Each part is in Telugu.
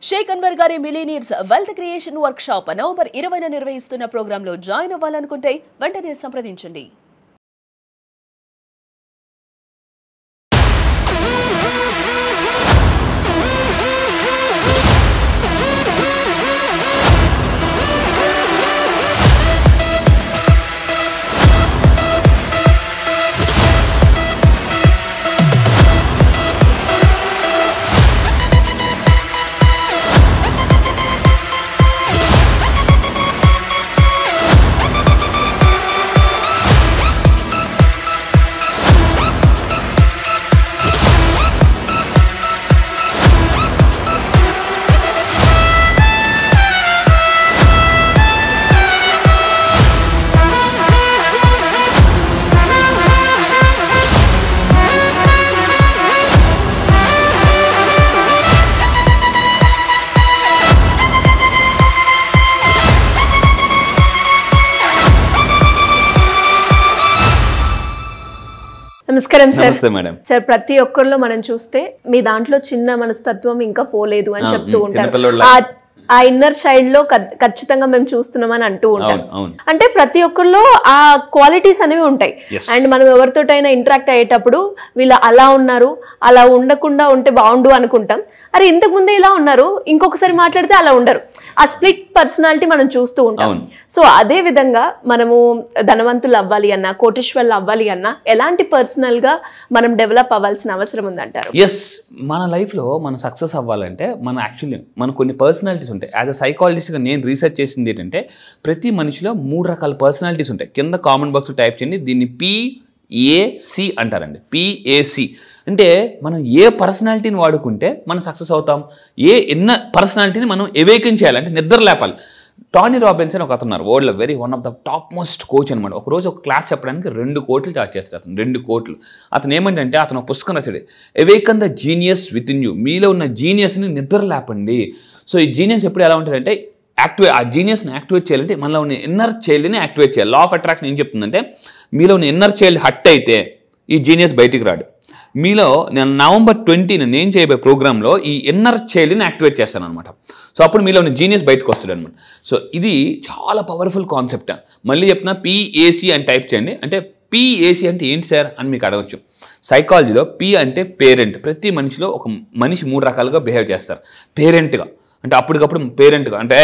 Sheikh Anwar garu millionaires wealth creation workshop November 20న నిర్వహిస్తున్న ప్రోగ్రాంలో జాయిన్ అవ్వాలనుకుంటే వెంటనే సంప్రదించండి. నమస్కారం సార్. సార్ ప్రతి ఒక్కరిలో మనం చూస్తే మీ దాంట్లో చిన్న మనస్తత్వం ఇంకా పోలేదు అని చెప్తూ ఉంటారు. ఆ ఇన్నర్ చైల్డ్ లో ఖచ్చితంగా మేము చూస్తున్నామని అంటూ ఉంటాం. అంటే ప్రతి ఒక్కరిలో ఆ క్వాలిటీస్ అనేవి ఉంటాయి. అండ్ మనం ఎవరితోటైనా ఇంటరాక్ట్ అయ్యేటప్పుడు వీళ్ళు అలా ఉన్నారు, అలా ఉండకుండా ఉంటే బాగుండు అనుకుంటాం. అరే ఇంతకు ముందే ఇలా ఉన్నారు, ఇంకొకసారి మాట్లాడితే అలా ఉండరు. ఆ స్ప్లిట్ పర్సనాలిటీ మనం చూస్తూ ఉంటాం. సో అదే విధంగా మనము ధనవంతులు అవ్వాలి అన్నా, కోటీశ్వర్లు అవ్వాలి అన్నా ఎలాంటి పర్సనల్ గా మనం డెవలప్ అవ్వాల్సిన అవసరం ఉందంటారు? ఎస్, మన లైఫ్ లో మనం సక్సెస్ అవ్వాలంటే మన కొన్ని పర్సనాలిటీస్ ఉంటాయి. యాజ్ అ సైకాలజిస్ట్గా నేను రీసెర్చ్ చేసింది ఏంటంటే ప్రతి మనిషిలో 3 రకాల పర్సనాలిటీస్ ఉంటాయి. కింద కామెంట్ బాక్స్ టైప్ చేయండి, దీన్ని PAC అంటారండి. PAC అంటే మనం ఏ పర్సనాలిటీని వాడుకుంటే మనం సక్సెస్ అవుతాం, ఎన్న పర్సనాలిటీని మనం ఎవేకన్ చేయాలి, అంటే నిద్ర లేపాలి. టానీ రాబిన్స్ అని ఒక అతను వరల్డ్లో one of the top most coach అనమాట. ఒకరోజు ఒక క్లాస్ చెప్పడానికి 2 కోట్లు చార్జ్ చేస్తాడు అతను. 2 కోట్లు. అతను ఏమంటే అతను ఒక పుస్తకం రాశాడు, awaken the genius within you. మీలో ఉన్న జీనియస్ని నిద్ర లేపండి. సో ఈ జీనియస్ ఎప్పుడు ఎలా ఉంటుందంటే ఆ జీనియస్ని యాక్టివేట్ చేయాలంటే మనలో ఉన్న ఇన్నర్ చైల్డ్ని యాక్టివేట్ చేయాలి. లా ఆఫ్ అట్రాక్షన్ ఏం చెప్తుందంటే మీలో ఉన్న ఇన్నర్ చైల్డ్ హట్ అయితే ఈ జీనియస్ బయటికి రాడు. మీలో నేను నవంబర్ 20న నేను చేయబోయే ప్రోగ్రాంలో ఈ ఇన్నర్ చైల్డ్ని యాక్టివేట్ చేస్తాను అనమాట. సో అప్పుడు మీలో ఉన్న జీనియస్ బయటకు వస్తుంది అనమాట. సో ఇది చాలా పవర్ఫుల్ కాన్సెప్ట్. మళ్ళీ చెప్తున్నా, PAC అని టైప్ చేయండి. అంటే PAC అంటే ఏంటి సార్ అని మీకు అడగచ్చు. సైకాలజీలో P అంటే పేరెంట్. ప్రతి మనిషిలో ఒక మనిషి 3 రకాలుగా బిహేవ్ చేస్తారు. పేరెంట్గా అంటే అప్పటికప్పుడు పేరెంట్గా అంటే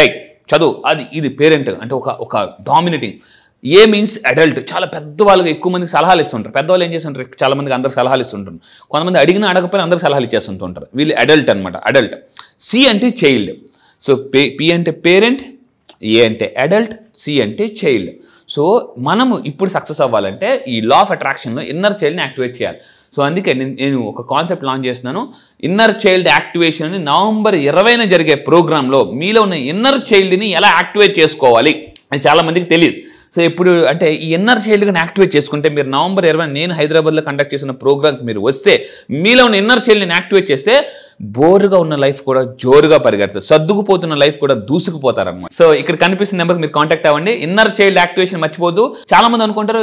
చదువు ఇది పేరెంట్గా అంటే ఒక డామినేటింగ్. ఏ మీన్స్ అడల్ట్, చాలా పెద్దవాళ్ళకి ఎక్కువ మందికి సలహాలు ఇస్తుంటారు. పెద్దవాళ్ళు ఏం చేస్తుంటారు, చాలా మందికి అందరికి సలహాలు ఇస్తుంటారు. కొంతమంది అడిగినా అడగకపోయినా అందరికి సలహాలు ఇచ్చేస్తుంటూ ఉంటారు. వీళ్ళు అడల్ట్ అనమాట. అడల్ట్. C అంటే చైల్డ్. సో P అంటే పేరెంట్, A అంటే అడల్ట్, C అంటే చైల్డ్. సో మనము ఇప్పుడు సక్సెస్ అవ్వాలంటే ఈ లా ఆఫ్ అట్రాక్షన్లో ఇన్నర్ చైల్డ్ని యాక్టివేట్ చేయాలి. సో అందుకే నేను ఒక కాన్సెప్ట్ లాంచ్ చేస్తున్నాను, ఇన్నర్ చైల్డ్ యాక్టివేషన్ అని. నవంబర్ 20న జరిగే ప్రోగ్రాంలో మీలో ఉన్న ఇన్నర్ చైల్డ్ని ఎలా యాక్టివేట్ చేసుకోవాలి అది చాలామందికి తెలియదు. సో ఇప్పుడు అంటే ఈ ఇన్నర్ చైల్డ్ని యాక్టివేట్ చేసుకుంటే మీరు నవంబర్ 20 నేను హైదరాబాద్లో కండక్ట్ చేసిన ప్రోగ్రామ్కి మీరు వస్తే మీలో ఉన్న ఇన్నర్ చైల్డ్ని యాక్టివేట్ చేస్తే బోరుగా ఉన్న లైఫ్ కూడా జోరుగా పరిగెడుతుంది, సర్దుకుపోతున్న లైఫ్ కూడా దూసుకుపోతారన్నమాట. సో ఇక్కడ కనిపిస్తున్న నెంబర్కి మీరు కాంటాక్ట్ అవ్వండి. ఇన్నర్ చైల్డ్ యాక్టివేషన్ మర్చిపోద్దు. చాలా మంది అనుకుంటారు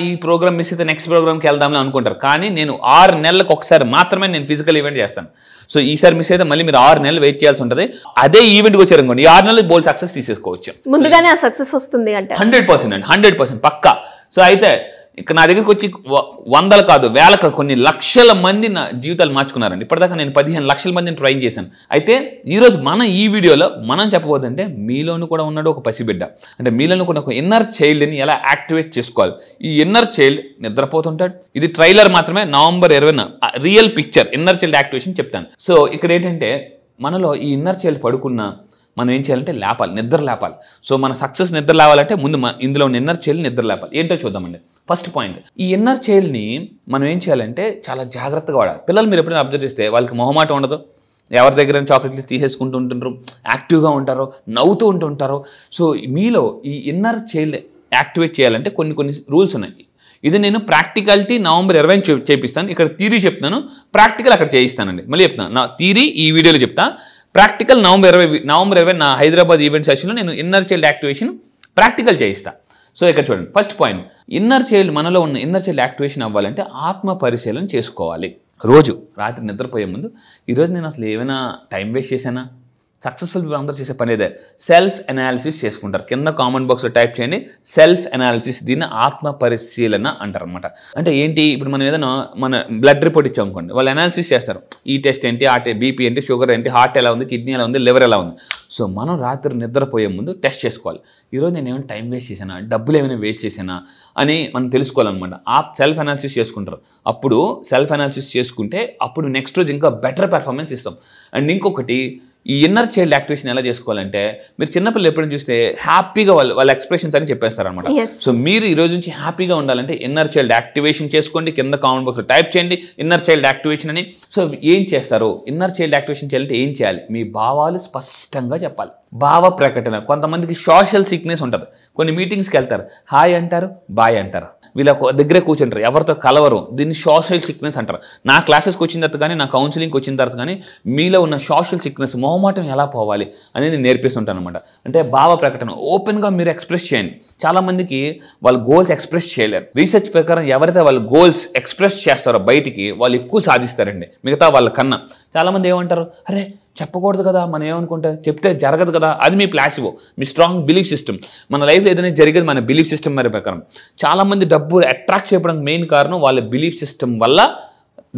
ఈ ప్రోగ్రామ్ మిస్ అయితే నెక్స్ట్ ప్రోగ్రామ్కి వెళ్దామని అనుకుంటారు. కానీ నేను 6 నెలలకు ఒకసారి మాత్రమే నేను ఫిజికల్ ఈవెంట్ చేస్తాను. సో ఈసారి మిస్ అయితే మళ్ళీ మీరు 6 నెలలు వెయిట్ చేయాల్సి ఉంటుంది. అదే ఈవెంట్కి వచ్చారు అనుకోండి, ఈ 6 నెలలు బోల్ సక్సెస్ తీసేసుకోవచ్చు. ముందుగానే ఆ సక్సెస్ వస్తుంది అంటే 100% అండి, 100% పక్కా. సో అయితే ఇక్కడ నా దగ్గరికి వచ్చి 100 కాదు 1000 కాదు కొన్ని లక్షల మంది నా జీవితాలు మార్చుకున్నారండి. ఇప్పటిదాకా నేను 15 లక్షల మందిని ట్రైన్ చేశాను. అయితే ఈరోజు ఈ వీడియోలో మనం చెప్పబోతుంటే మీలోను కూడా ఉన్నాడు ఒక పసిబిడ్డ. అంటే మీలోను కూడా ఒక ఇన్నర్ చైల్డ్ని ఎలా యాక్టివేట్ చేసుకోవాలి. ఈ ఇన్నర్ చైల్డ్ నిద్రపోతుంటాడు. ఇది ట్రైలర్ మాత్రమే. నవంబర్ 20న real picture inner child activation చెప్తాను. సో ఇక్కడ ఏంటంటే మనలో ఈ ఇన్నర్ చైల్డ్ పడుకున్న మనం ఏం చేయాలంటే లేపాలి, నిద్ర లేపాలి. సో మన సక్సెస్ నిద్ర లేవాలంటే ముందు ఇందులో ఉన్న ఇన్నర్ చైల్డ్ నిద్ర లేపాలి. ఏంటో చూద్దామండి. ఫస్ట్ పాయింట్, ఈ ఇన్నర్ చైల్డ్ని మనం ఏం చేయాలంటే చాలా జాగ్రత్తగా వాడాలి. పిల్లలు మీరు ఎప్పుడైనా అబ్జర్వ్ చేస్తే వాళ్ళకి మొహమాట ఉండదు, ఎవరి దగ్గర చాక్లెట్లు తీసేసుకుంటూ ఉంటుంటారు, యాక్టివ్గా ఉంటారు, నవ్వుతూ ఉంటుంటారు. సో మీలో ఈ ఇన్నర్ చైల్డ్ యాక్టివేట్ చేయాలంటే కొన్ని రూల్స్ ఉన్నాయి. ఇది నేను ప్రాక్టికాలిటీ నవంబర్ 20 చేపిస్తాను. ఇక్కడ థియరీ చెప్తాను, ప్రాక్టికల్ అక్కడ చేయిస్తానండి. మళ్ళీ చెప్తాను, నా థియరీ ఈ వీడియోలో చెప్తా, ప్రాక్టికల్ నవంబర్ 20 నా హైదరాబాద్ ఈవెంట్ సెషన్లో నేను ఇన్నర్ చైల్డ్ యాక్టివేషన్ ప్రాక్టికల్ చేయిస్తాను. సో ఇక్కడ చూడండి, ఫస్ట్ పాయింట్, ఇన్నర్ చైల్డ్ మనలో ఉన్న ఇన్నర్ చైల్డ్ యాక్టివేషన్ అవ్వాలంటే ఆత్మ పరిశీలన చేసుకోవాలి. రోజు రాత్రి నిద్రపోయే ముందు ఈరోజు నేను అసలు ఏమైనా టైం వేస్ట్ చేశానా, సక్సెస్ఫుల్ పీపుల్ అందరూ చేసే పని ఇదే, సెల్ఫ్ అనాలిసిస్ చేసుకుంటారు. కింద కామెంట్ బాక్స్లో టైప్ చేయండి సెల్ఫ్ అనాలిసిస్, దీన్ని ఆత్మ పరిశీలన అంటారు అనమాట. అంటే ఏంటి, ఇప్పుడు మనం ఏదైనా మన బ్లడ్ రిపోర్ట్ ఇచ్చాం అనుకోండి, వాళ్ళు అనాలిసిస్ చేస్తారు. ఈ టెస్ట్ ఏంటి, ఆ బీపీ ఏంటి, షుగర్ ఏంటి, హార్ట్ ఎలా ఉంది, కిడ్నీ ఎలా ఉంది, లివర్ ఎలా ఉంది. సో మనం రాత్రి నిద్రపోయే ముందు టెస్ట్ చేసుకోవాలి. ఈరోజు నేను ఏమైనా టైం వేస్ట్ చేశానా, డబ్బులు ఏమైనా వేస్ట్ చేశానా అని మనం తెలుసుకోవాలన్నమాట. ఆ సెల్ఫ్ అనాలిసిస్ చేసుకుంటారు. అప్పుడు సెల్ఫ్ అనాలిసిస్ చేసుకుంటే అప్పుడు నెక్స్ట్ రోజు ఇంకా బెటర్ పెర్ఫార్మెన్స్ ఇస్తాం. అండ్ ఇంకొకటి, ఈ ఇన్నర్ చైల్డ్ యాక్టివేషన్ ఎలా చేసుకోవాలంటే, మీరు చిన్నపిల్లలు ఎప్పుడైనా చూస్తే హ్యాపీగా వాళ్ళ ఎక్స్ప్రెషన్స్ అని చెప్పేస్తారనమాట. సో మీరు ఈ రోజు నుంచి హ్యాపీగా ఉండాలంటే ఇన్నర్ చైల్డ్ యాక్టివేషన్ చేసుకోండి. కింద కామెంట్ బాక్స్లో టైప్ చేయండి ఇన్నర్ చైల్డ్ యాక్టివేషన్ అని. సో ఏం చేస్తారు, ఇన్నర్ చైల్డ్ యాక్టివేషన్ చేయాలంటే ఏం చేయాలి, మీ భావాలు స్పష్టంగా చెప్పాలి. భావ ప్రకటన. కొంతమందికి సోషల్ సిక్నెస్ ఉంటుంది. కొన్ని మీటింగ్స్కి వెళ్తారు, హాయ్ అంటారు, బాయ్ అంటారు, వీళ్ళ దగ్గరే కూర్చుంటారు, ఎవరితో కలవరు. దీన్ని సోషల్ సిక్నెస్ అంటారు. నా క్లాసెస్కి వచ్చిన తర్వాత కానీ, నా కౌన్సిలింగ్కి వచ్చిన తర్వాత కానీ మీలో ఉన్న సోషల్ సిక్నెస్, మొహమాటం ఎలా పోవాలి అనేది నేర్పిస్తుంటాను అనమాట. అంటే భావ ప్రకటన, ఓపెన్గా మీరు ఎక్స్ప్రెస్ చేయండి. చాలామందికి వాళ్ళ గోల్స్ ఎక్స్ప్రెస్ చేయలేరు. రీసెర్చ్ ప్రకారం ఎవరైతే వాళ్ళ గోల్స్ ఎక్స్ప్రెస్ చేస్తారో బయటికి, వాళ్ళు ఎక్కువ సాధిస్తారండి మిగతా వాళ్ళ కన్నా. చాలామంది ఏమంటారు, అరే చెప్పకూడదు కదా, మనం ఏమనుకుంటే చెప్తే జరగదు కదా, అది మీ ప్లాసివో, మీ స్ట్రాంగ్ బిలీఫ్ సిస్టమ్. మన లైఫ్లో ఏదైనా జరిగేది మన బిలీఫ్ సిస్టమ్ మరి ప్రకారం. చాలామంది డబ్బు అట్రాక్ట్ చేయడానికి మెయిన్ కారణం వాళ్ళ బిలీఫ్ సిస్టమ్ వల్ల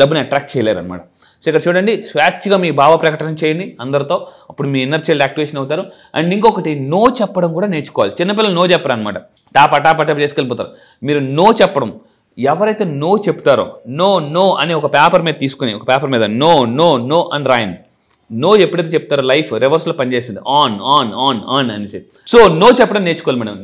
డబ్బుని అట్రాక్ట్ చేయలేరు అనమాట. సో ఇక్కడ చూడండి, స్వేచ్ఛగా మీ భావ ప్రకటన చేయండి అందరితో, అప్పుడు మీ ఇన్నర్ చైల్డ్ యాక్టివేషన్ అవుతారు. అండ్ ఇంకొకటి, నో చెప్పడం కూడా నేర్చుకోవాలి. చిన్నపిల్లలు నో చెప్పరు అనమాట, టాపా చేసుకెళ్ళిపోతారు. మీరు నో చెప్పడం, ఎవరైతే నో చెప్తారో, నో నో అని ఒక పేపర్ మీద తీసుకుని, ఒక పేపర్ మీద నో నో నో అని రాయండి. నో ఎప్పుడైతే చెప్తారో లైఫ్ రివర్స్లో పనిచేస్తుంది, ఆన్ ఆన్ ఆన్ ఆన్ అనేసి. సో నో చెప్పడం నేర్చుకోవాలి మనం.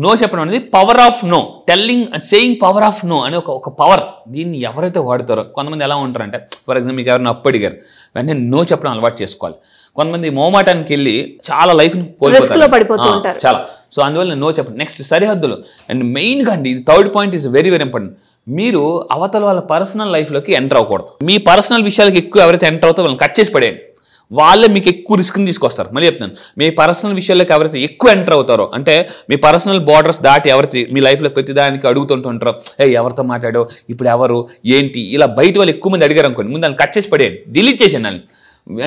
నో చెప్పడం అనేది power of no, telling saying power of no అనే ఒక పవర్. దీన్ని ఎవరైతే వాడతారో, కొంతమంది ఎలా ఉంటారంటే, ఫర్ ఎగ్జాంపుల్ మీకు ఎవరైనా అప్పు అడిగారు, వెంటనే నో చెప్పడం అలవాటు చేసుకోవాలి. కొంతమంది మోమాటానికి వెళ్ళి చాలా లైఫ్ని కోల్పోతారు చాలా. సో అందువల్ల నో చెప్పండి. నెక్స్ట్, సరిహద్దులు. అండ్ మెయిన్గా అండి, ఇది third point is very very important. మీరు అవతల వాళ్ళ పర్సనల్ లైఫ్లోకి ఎంటర్ అవ్వకూడదు. మీ పర్సనల్ విషయాలకి ఎక్కువ ఎవరైతే ఎంటర్ అవుతారో వాళ్ళని కట్ చేసి పడేయండి. వాళ్ళే మీకు ఎక్కువ రిస్క్ని తీసుకొస్తారు. మళ్ళీ చెప్తున్నాను, మీ పర్సనల్ విషయాల్లోకి ఎవరైతే ఎక్కువ ఎంటర్ అవుతారో, అంటే మీ పర్సనల్ బార్డర్స్ దాటి ఎవరైతే మీ లైఫ్లో ప్రతిదానికి అడుగుతుంటుంటారో, ఎవరితో మాట్లాడో, ఇప్పుడు ఎవరు ఏంటి, ఇలా బయట వాళ్ళు ఎక్కువ మంది అడిగారు అనుకోండి, ముందు దాన్ని కట్ చేసి పడేయండి, డిలీట్ చేసేయండి వాళ్ళని.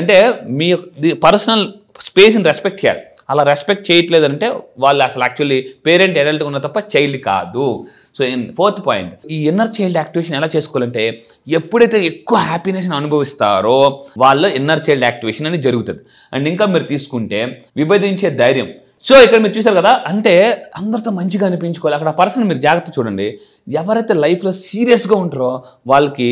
అంటే మీ పర్సనల్ స్పేస్ని రెస్పెక్ట్ చేయాలి. అలా రెస్పెక్ట్ చేయట్లేదు అంటే వాళ్ళు అసలు యాక్చువల్లీ పేరెంట్ అడల్ట్గా ఉన్న తప్ప చైల్డ్ కాదు. సో ఫోర్త్ పాయింట్, ఈ ఇన్నర్ చైల్డ్ యాక్టివేషన్ ఎలా చేసుకోవాలంటే, ఎప్పుడైతే ఎక్కువ హ్యాపీనెస్ని అనుభవిస్తారో వాళ్ళ ఇన్నర్ చైల్డ్ యాక్టివేషన్ అని జరుగుతుంది. అండ్ ఇంకా మీరు తీసుకుంటే విభజించే ధైర్యం. సో ఇక్కడ మీరు చూసారు కదా, అంటే అందరితో మంచిగా అనిపించుకోవాలి. అక్కడ పర్సన్ మీరు జాగ్రత్త చూడండి, ఎవరైతే లైఫ్లో సీరియస్గా ఉంటారో వాళ్ళకి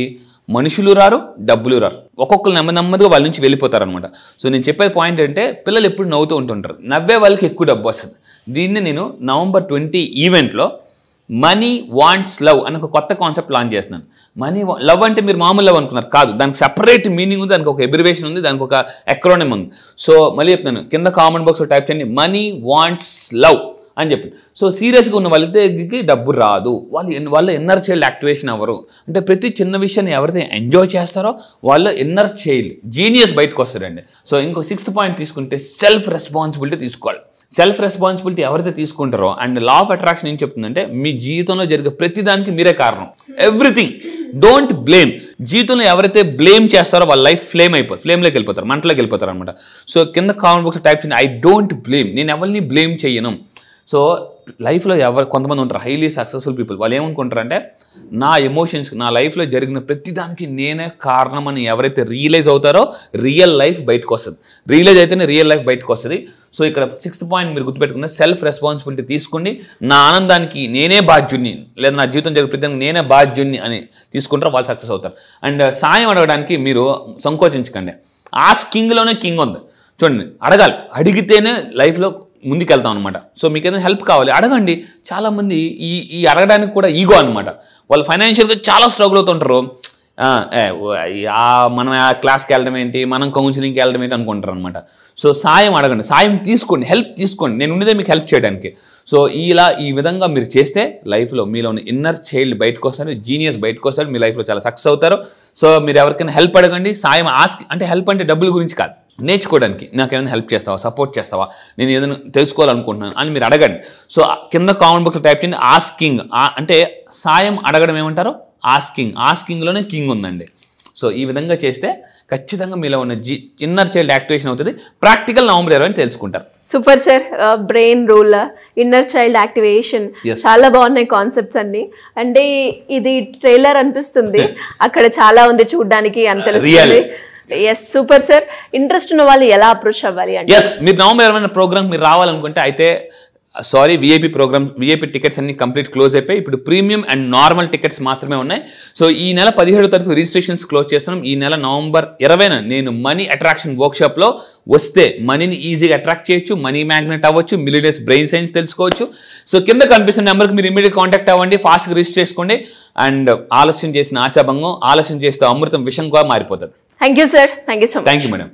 మనుషులు రారు, డబ్బులు రారు. ఒక్కొక్కరు నెమ్మదిగా వాళ్ళ నుంచి వెళ్ళిపోతారు అనమాట. సో నేను చెప్పే పాయింట్ అంటే, పిల్లలు ఎప్పుడు నవ్వుతూ ఉంటుంటారు, నవ్వే వాళ్ళకి ఎక్కువ డబ్బు వస్తుంది. దీన్ని నేను November 20 ఈవెంట్లో మనీ వాంట్స్ లవ్ అని ఒక కొత్త కాన్సెప్ట్ లాంచ్ చేస్తున్నాను. మనీ లవ్ అంటే మీరు మామూలు లవ్ అనుకున్నారు, కాదు. దానికి సెపరేట్ మీనింగ్ ఉంది, దానికి ఒక ఎబ్రివేషన్ ఉంది, దానికి ఒక ఎక్రోనిమ్ ఉంది. సో మళ్ళీ చెప్తున్నాను, కింద కామెంట్ బాక్స్లో టైప్ చేయండి మనీ వాంట్స్ లవ్ అని చెప్పి. సో సీరియస్గా ఉన్న వాళ్ళ దగ్గరికి డబ్బు రాదు, వాళ్ళ ఇన్నర్ చైల్డ్ యాక్టివేషన్ అవ్వరు. అంటే ప్రతి చిన్న విషయాన్ని ఎవరైతే ఎంజాయ్ చేస్తారో వాళ్ళ ఇన్నర్ చైల్డ్ జీనియస్ బయటకు వస్తారండి. సో ఇంకో 6th పాయింట్ తీసుకుంటే, సెల్ఫ్ రెస్పాన్సిబిలిటీ తీసుకోవాలి. సెల్ఫ్ రెస్పాన్సిబిలిటీ ఎవరైతే తీసుకుంటారో, అండ్ లా ఆఫ్ అట్రాక్షన్ ఏం చెప్తుందంటే, మీ జీవితంలో జరిగే ప్రతిదానికి మీరే కారణం. Everything, don't blame. జీవితంలో ఎవరైతే బ్లేమ్ చేస్తారో వాళ్ళ లైఫ్ ఫ్లేమ్లోకి వెళ్ళిపోతారు, మంటలోకి వెళ్ళిపోతారు అనమాట. సో కింద కామెంట్ బాక్స్ టైప్ చేయండి, ఐ డోంట్ బ్లేమ్, నేను ఎవరిని బ్లేమ్ చేయను. సో లైఫ్లో కొంతమంది ఉంటారు హైలీ సక్సెస్ఫుల్ పీపుల్, వాళ్ళు ఏమనుకుంటారంటే, నా ఎమోషన్స్, నా లైఫ్లో జరిగిన ప్రతిదానికి నేనే కారణం అని ఎవరైతే రియలైజ్ అవుతారో రియల్ లైఫ్ బయటకు వస్తుంది. రియలైజ్ అయితేనే రియల్ లైఫ్ బయటకు వస్తుంది. సో ఇక్కడ 6th పాయింట్ మీరు గుర్తుపెట్టుకున్న, సెల్ఫ్ రెస్పాన్సిబిలిటీ తీసుకోండి. నా ఆనందానికి నేనే బాధ్యుణ్ణి, లేదా నా జీవితం జరిగే ప్రతిదానికి నేనే బాధ్యుణ్ణి అని తీసుకుంటారో వాళ్ళు సక్సెస్ అవుతారు. అండ్ సాయం అడగడానికి మీరు సంకోచించకండి. ఆస్కింగ్లోనే కింగ్ ఉంది. చూడండి, అడగాలి, అడిగితేనే లైఫ్లో ముందుకెళ్తాం అనమాట. సో మీకు ఏదైనా హెల్ప్ కావాలి అడగండి. చాలామంది ఈ అడగడానికి కూడా ఈగో అనమాట. వాళ్ళు ఫైనాన్షియల్గా చాలా స్ట్రగుల్ అవుతుంటారు. మనం క్లాస్కి వెళ్ళడం ఏంటి, మనం కౌన్సిలింగ్కి వెళ్ళడం ఏంటి అనుకుంటారు అనమాట. సో సాయం అడగండి, సాయం తీసుకోండి, హెల్ప్ తీసుకోండి. నేను ఉండేదే మీకు హెల్ప్ చేయడానికి. సో ఈ విధంగా మీరు చేస్తే లైఫ్లో మీలోని ఇన్నర్ చైల్డ్ బయటకు వస్తారు, జీనియస్ బయటకు వస్తారు, మీ లైఫ్లో చాలా సక్సెస్ అవుతారు. సో మీరు ఎవరికైనా హెల్ప్ అడగండి. సాయం అంటే హెల్ప్ అంటే డబ్బుల గురించి కాదు, నేర్చుకోవడానికి నాకేమైనా హెల్ప్ చేస్తావా, సపోర్ట్ చేస్తావా, నేను ఏదైనా తెలుసుకోవాలనుకుంటున్నాను అని మీరు అడగండి. సో కింద కామెంట్ బాక్స్లో టైప్ చేయండి ఆస్కింగ్. అంటే సాయం అడగడం ఏమంటారు, ఆస్కింగ్లోనే కింగ్ ఉందండి. సో ఈ విధంగా చేస్తే ఖచ్చితంగా మీలో ఉన్న ఇన్నర్ చైల్డ్ యాక్టివేషన్ అవుతుంది. ప్రాక్టికల్ నవంబర్ 20 తెలుసుకుంటారు. Super sir. Brain rule, inner child activation, చాలా బాగున్నాయి కాన్సెప్ట్స్ అన్ని. అంటే ఇది ట్రైలర్ అనిపిస్తుంది, అక్కడ చాలా ఉంది చూడడానికి అని తెలుస్తుంది. Yes super sir. ఇంట్రెస్ట్ ఉన్న వాళ్ళు ఎలా అప్రోచ్ అవ్వాలి అంటే? ఎస్, మీరు నవంబర్ 20 ప్రోగ్రామ్ మీరు రావాలనుకుంటే అయితే sorry, VIP programme VIP tickets అన్ని కంప్లీట్ క్లోజ్ అయిపోయి ఇప్పుడు ప్రీమియం అండ్ నార్మల్ టికెట్స్ మాత్రమే ఉన్నాయి. సో ఈ నెల 17వ తారీఖు రిజిస్ట్రేషన్స్ క్లోజ్ చేస్తున్నాం. ఈ నెల నవంబర్ 20న నేను మనీ అట్రాక్షన్ వర్క్షాప్లో వస్తే మనీని ఈజీగా అట్రాక్ట్ చేయొచ్చు, మనీ మ్యాగ్నెట్ అవ్వచ్చు, మిలియనర్స్ బ్రెయిన్ సైన్స్ తెలుసుకోవచ్చు. సో కింద కనిపిస్తున్న నెంబర్కి మీరు ఇమీడియట్ కాంటాక్ట్ అవ్వండి, ఫాస్ట్గా రిజిస్టర్ చేసుకోండి. అండ్ ఆలస్యం చేసిన ఆశాభంగం, ఆలస్యం చేస్తే అమృతం విషంగా మారిపోతుంది. Thank you sir. Thank you so much. Thank you madam.